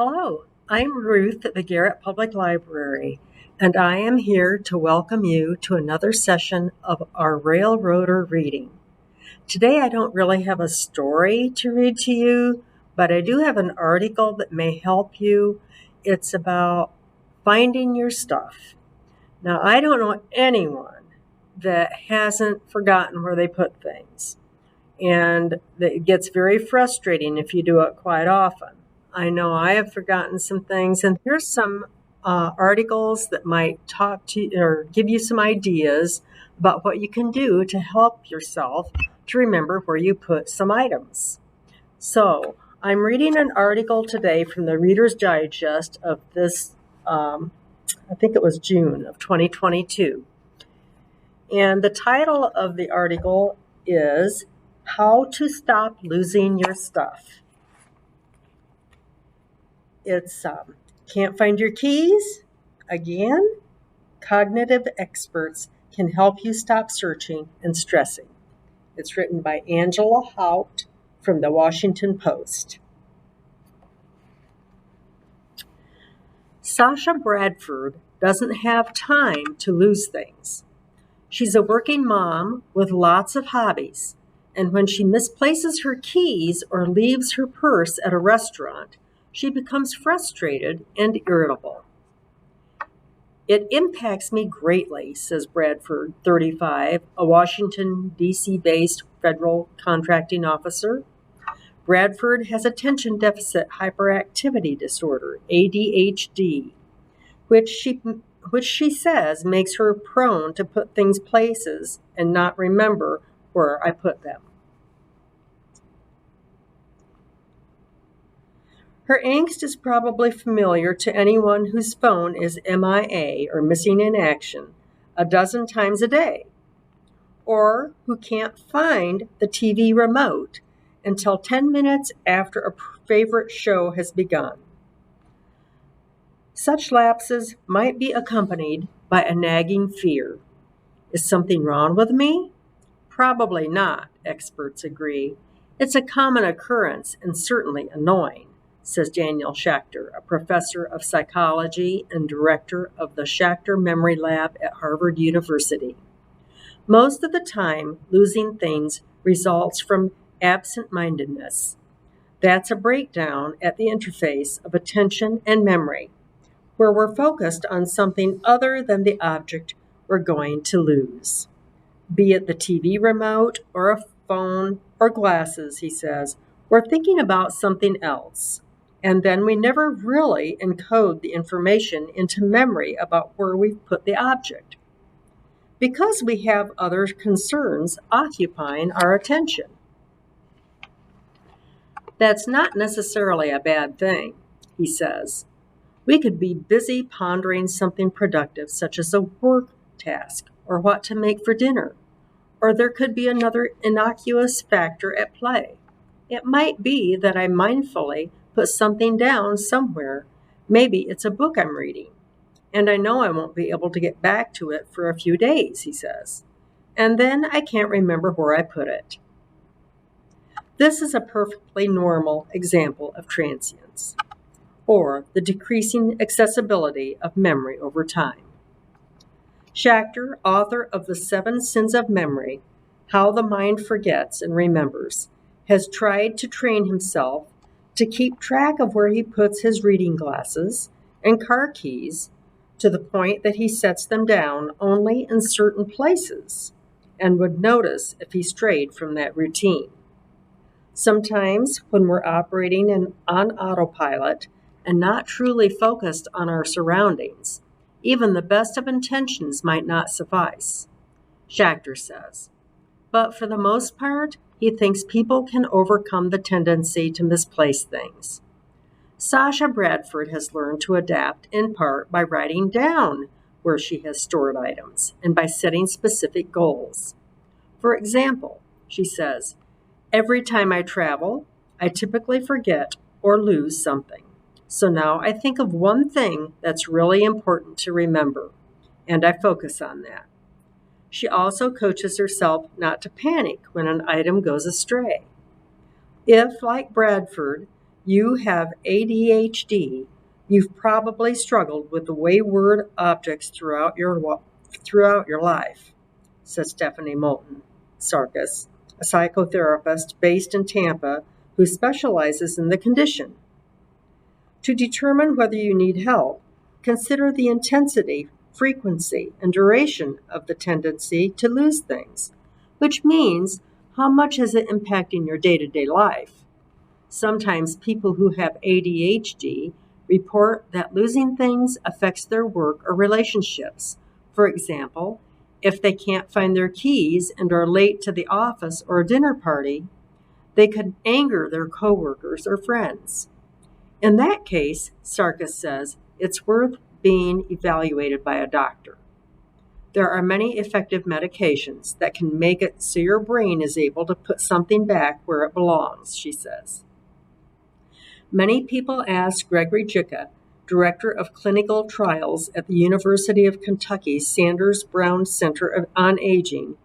Hello, I'm Ruth at the Garrett Public Library, and I am here to welcome you to another session of our Railroader reading. Today I don't really have a story to read to you, but I do have an article that may help you. It's about finding your stuff. Now, I don't know anyone that hasn't forgotten where they put things, and it gets very frustrating if you do it quite often. I know I have forgotten some things, and here's some articles that might talk to you or give you some ideas about what you can do to help yourself to remember where you put some items. So, I'm reading an article today from the Reader's Digest of this, I think it was June of 2022. And the title of the article is How to Stop Losing Your Stuff. It's Can't Find Your Keys? Again, cognitive experts can help you stop searching and stressing. It's written by Angela Haupt from the Washington Post. Sasha Bradford doesn't have time to lose things. She's a working mom with lots of hobbies, and when she misplaces her keys or leaves her purse at a restaurant, she becomes frustrated and irritable. It impacts me greatly, says Bradford, 35, a Washington, D.C.-based federal contracting officer. Bradford has attention deficit hyperactivity disorder, ADHD, which she says makes her prone to put things places and not remember where I put them. Her angst is probably familiar to anyone whose phone is MIA or missing in action a dozen times a day, or who can't find the TV remote until 10 minutes after a favorite show has begun. Such lapses might be accompanied by a nagging fear. Is something wrong with me? Probably not, experts agree. It's a common occurrence and certainly annoying, says Daniel Schachter, a professor of psychology and director of the Schachter Memory Lab at Harvard University. Most of the time, losing things results from absent-mindedness. That's a breakdown at the interface of attention and memory, where we're focused on something other than the object we're going to lose. Be it the TV remote or a phone or glasses, he says, we're thinking about something else. And then we never really encode the information into memory about where we've put the object, because we have other concerns occupying our attention. That's not necessarily a bad thing, he says. We could be busy pondering something productive, such as a work task or what to make for dinner. Or there could be another innocuous factor at play. It might be that I mindfully put something down somewhere. Maybe it's a book I'm reading, and I know I won't be able to get back to it for a few days, he says. And then I can't remember where I put it. This is a perfectly normal example of transience, or the decreasing accessibility of memory over time. Schachter, author of The 7 Sins of Memory, How the Mind Forgets and Remembers, has tried to train himself to keep track of where he puts his reading glasses and car keys to the point that he sets them down only in certain places and would notice if he strayed from that routine. Sometimes, when we're operating on autopilot and not truly focused on our surroundings, even the best of intentions might not suffice, Schachter says. But for the most part, he thinks people can overcome the tendency to misplace things. Sasha Bradford has learned to adapt in part by writing down where she has stored items and by setting specific goals. For example, she says, every time I travel, I typically forget or lose something. So now I think of one thing that's really important to remember, and I focus on that. She also coaches herself not to panic when an item goes astray. If, like Bradford, you have ADHD, you've probably struggled with the wayward objects throughout your life, says Stephanie Moulton Sarkis, a psychotherapist based in Tampa who specializes in the condition. To determine whether you need help, consider the intensity, frequency, and duration of the tendency to lose things, which means how much is it impacting your day-to-day life. Sometimes people who have ADHD report that losing things affects their work or relationships. For example, if they can't find their keys and are late to the office or a dinner party, they could anger their coworkers or friends. In that case, Sarkis says, it's worth being evaluated by a doctor. There are many effective medications that can make it so your brain is able to put something back where it belongs, she says. Many people ask Gregory Jicha, Director of Clinical Trials at the University of Kentucky Sanders Brown Center on Aging,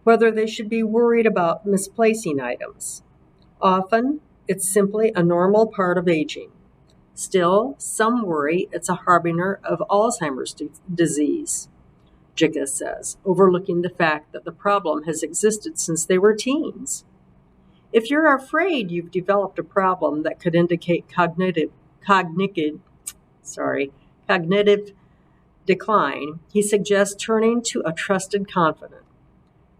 whether they should be worried about misplacing items. Often, it's simply a normal part of aging. Still, some worry it's a harbinger of Alzheimer's disease, Jicha says, overlooking the fact that the problem has existed since they were teens. If you're afraid you've developed a problem that could indicate cognitive decline, he suggests turning to a trusted confidant.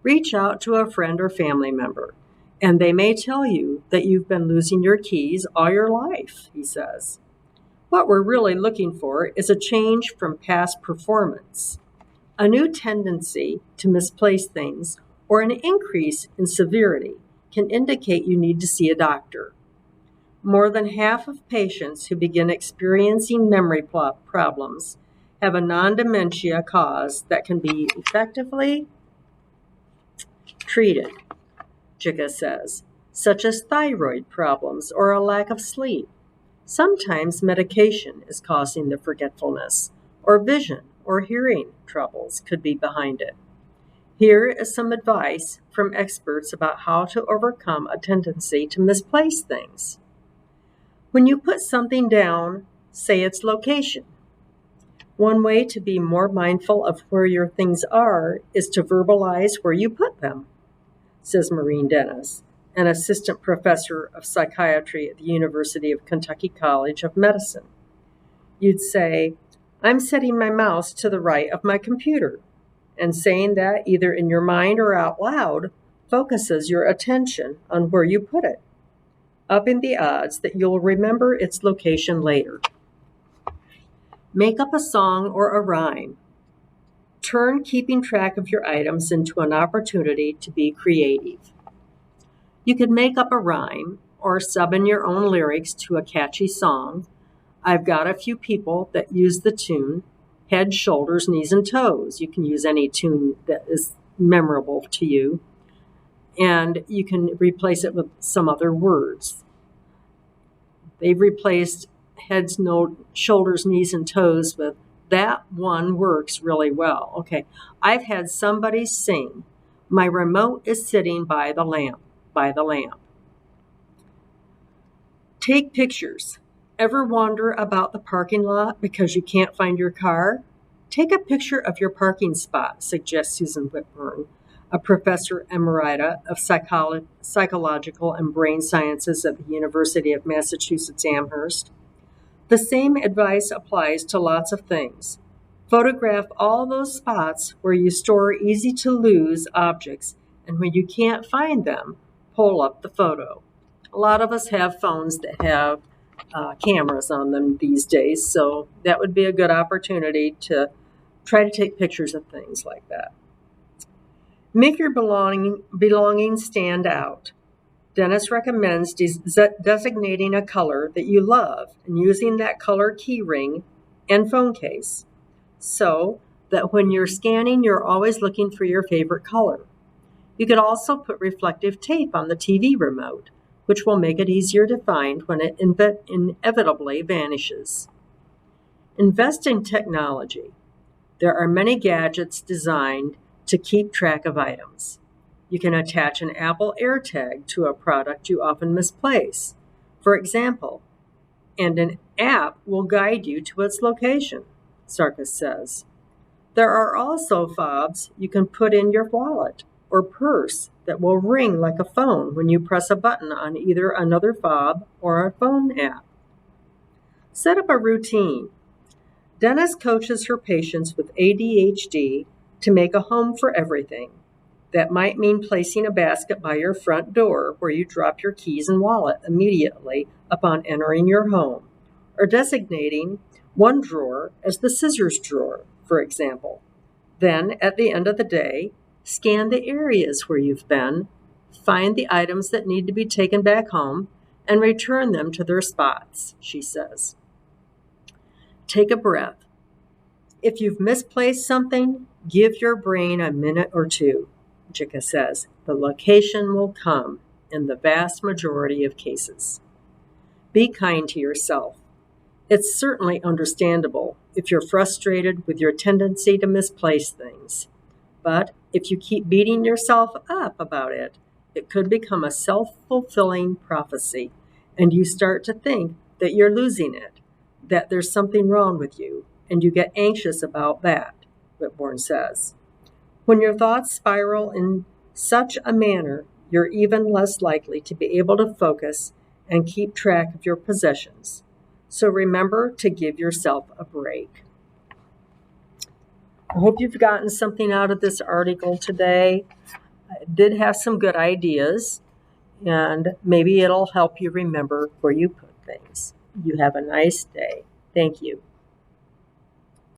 Reach out to a friend or family member, and they may tell you that you've been losing your keys all your life, he says. What we're really looking for is a change from past performance, a new tendency to misplace things, or an increase in severity can indicate you need to see a doctor. More than half of patients who begin experiencing memory problems have a non-dementia cause that can be effectively treated, Jicha says, such as thyroid problems or a lack of sleep. Sometimes medication is causing the forgetfulness, or vision or hearing troubles could be behind it. Here is some advice from experts about how to overcome a tendency to misplace things. When you put something down, say its location. One way to be more mindful of where your things are is to verbalize where you put them, says Maureen Dennis, an assistant professor of psychiatry at the University of Kentucky College of Medicine. You'd say, I'm setting my mouse to the right of my computer, and saying that either in your mind or out loud focuses your attention on where you put it, upping the odds that you'll remember its location later. Make up a song or a rhyme. Turn keeping track of your items into an opportunity to be creative. You could make up a rhyme or sub in your own lyrics to a catchy song. I've got a few people that use the tune head, shoulders, knees, and toes. You can use any tune that is memorable to you, and you can replace it with some other words. They've replaced heads, shoulders, knees, and toes with that one works really well. Okay, I've had somebody sing, my remote is sitting by the lamp. Take pictures. Ever wander about the parking lot because you can't find your car? Take a picture of your parking spot, suggests Susan Whitburn, a professor emerita of psychological and brain sciences at the University of Massachusetts Amherst. The same advice applies to lots of things. Photograph all those spots where you store easy-to-lose objects, and when you can't find them, pull up the photo. A lot of us have phones that have cameras on them these days, so that would be a good opportunity to try to take pictures of things like that. Make your belongings stand out. Dennis recommends designating a color that you love and using that color key ring and phone case so that when you're scanning, you're always looking for your favorite color. You could also put reflective tape on the TV remote, which will make it easier to find when it inevitably vanishes. Invest in technology. There are many gadgets designed to keep track of items. You can attach an Apple AirTag to a product you often misplace. For example, and an app will guide you to its location, Sarkis says. There are also fobs you can put in your wallet or purse that will ring like a phone when you press a button on either another fob or a phone app. Set up a routine. Dennis coaches her patients with ADHD to make a home for everything. That might mean placing a basket by your front door where you drop your keys and wallet immediately upon entering your home, or designating one drawer as the scissors drawer, for example. Then, at the end of the day, scan the areas where you've been, find the items that need to be taken back home, and return them to their spots, she says. Take a breath. If you've misplaced something, give your brain a minute or two, Jika says. The location will come in the vast majority of cases. Be kind to yourself. It's certainly understandable if you're frustrated with your tendency to misplace things. But if you keep beating yourself up about it, it could become a self-fulfilling prophecy, and you start to think that you're losing it, that there's something wrong with you, and you get anxious about that, Whitbourne says. When your thoughts spiral in such a manner, you're even less likely to be able to focus and keep track of your possessions. So remember to give yourself a break. I hope you've gotten something out of this article today. It did have some good ideas, and maybe it'll help you remember where you put things. You have a nice day. Thank you.